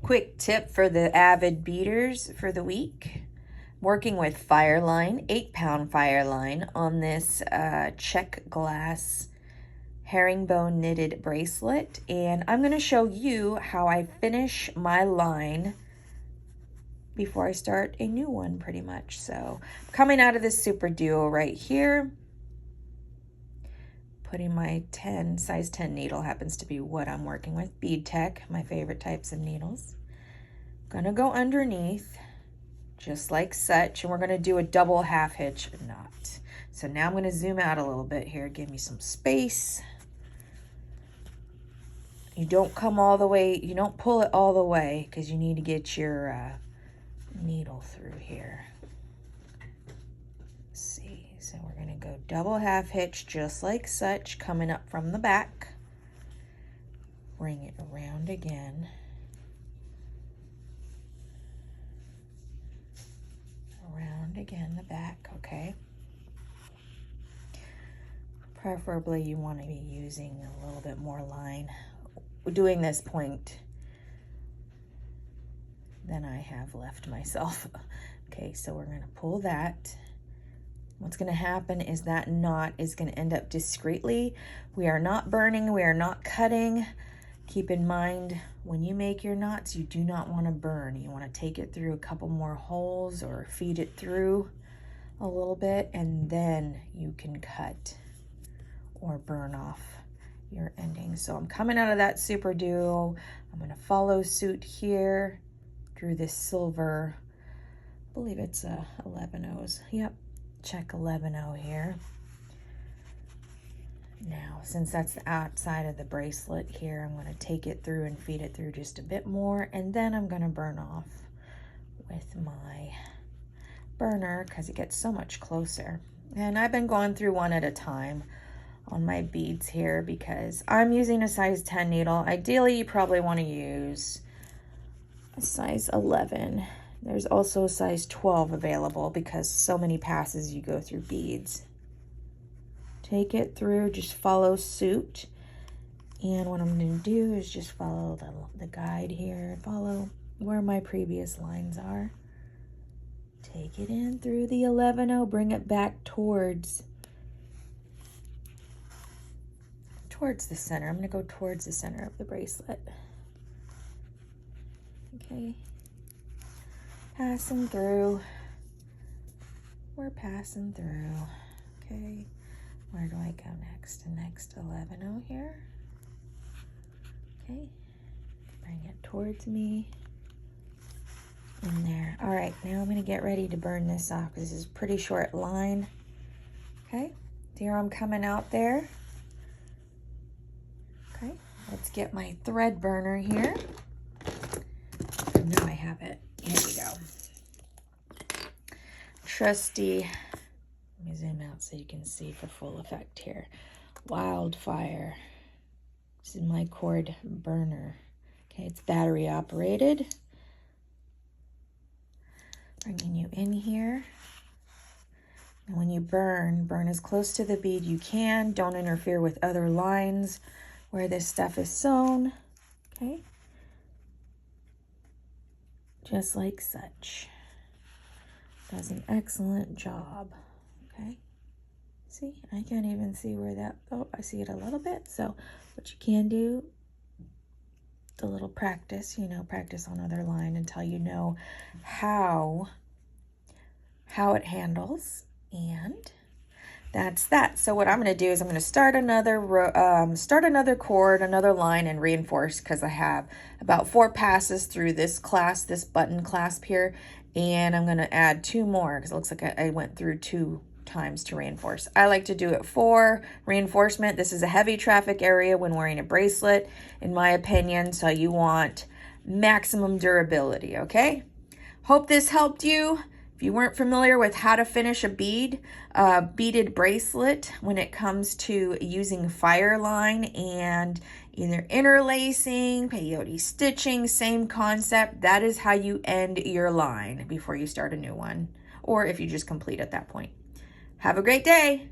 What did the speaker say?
Quick tip for the avid beaders for the week. Working with fire line, 8-pound fire line on this check glass herringbone knitted bracelet. And I'm going to show you how I finish my line before I start a new one pretty much. So coming out of this Super Duo right here, putting my size 10 needle, happens to be what I'm working with, BeadTech, my favorite types of needles. Gonna go underneath, just like such, and we're gonna do a double half hitch knot. So now I'm gonna zoom out a little bit here, give me some space. You don't come all the way, you don't pull it all the way, because you need to get your needle through here. Let's see, so we're gonna go double half hitch, just like such, coming up from the back. Bring it around again. Around again the back, okay? Preferably you want to be using a little bit more line doing this point than I have left myself. Okay, so we're going to pull that. What's going to happen is that knot is going to end up discreetly. We are not burning, we are not cutting. Keep in mind, when you make your knots, you do not want to burn. You want to take it through a couple more holes or feed it through a little bit, and then you can cut or burn off your ending. So I'm coming out of that Super Duo. I'm going to follow suit here, drew this silver, I believe it's a 11/0s. Yep, check 11/0 here. Now, since that's the outside of the bracelet here, I'm going to take it through and feed it through just a bit more, and then I'm going to burn off with my burner because it gets so much closer. And I've been going through one at a time on my beads here because I'm using a size 10 needle. Ideally, you probably want to use a size 11. There's also a size 12 available because so many passes you go through beads. Take it through, just follow suit. And what I'm going to do is just follow the guide here, follow where my previous lines are. Take it in through the 11/0, bring it back towards the center. I'm going to go towards the center of the bracelet. Okay. Passing through. We're passing through. Okay. Where do I go next? The next 11/0 here. Okay, bring it towards me. In there. All right, now I'm going to get ready to burn this off. This is a pretty short line. Okay, here I'm coming out there. Okay, let's get my thread burner here. Now I have it. Here we go. Trusty. Let me zoom out so you can see for full effect here. Wildfire. This is my cord burner. Okay, it's battery operated. Bringing you in here. And when you burn as close to the bead you can. Don't interfere with other lines where this stuff is sewn. Okay. Just like such. Does an excellent job. Okay, see, I can't even see where that, oh, I see it a little bit. So what you can do, a little practice, practice on other line until you know how it handles, and that's that. So what I'm going to do is I'm going to start another cord, another line, and reinforce because I have about 4 passes through this button clasp here, and I'm going to add 2 more because it looks like I went through 2 times to reinforce. I like to do it for reinforcement. This is a heavy traffic area when wearing a bracelet, in my opinion, so you want maximum durability, okay? Hope this helped you. If you weren't familiar with how to finish a beaded bracelet when it comes to using fire line and either interlacing, peyote stitching, same concept, that is how you end your line before you start a new one, or if you just complete at that point. Have a great day.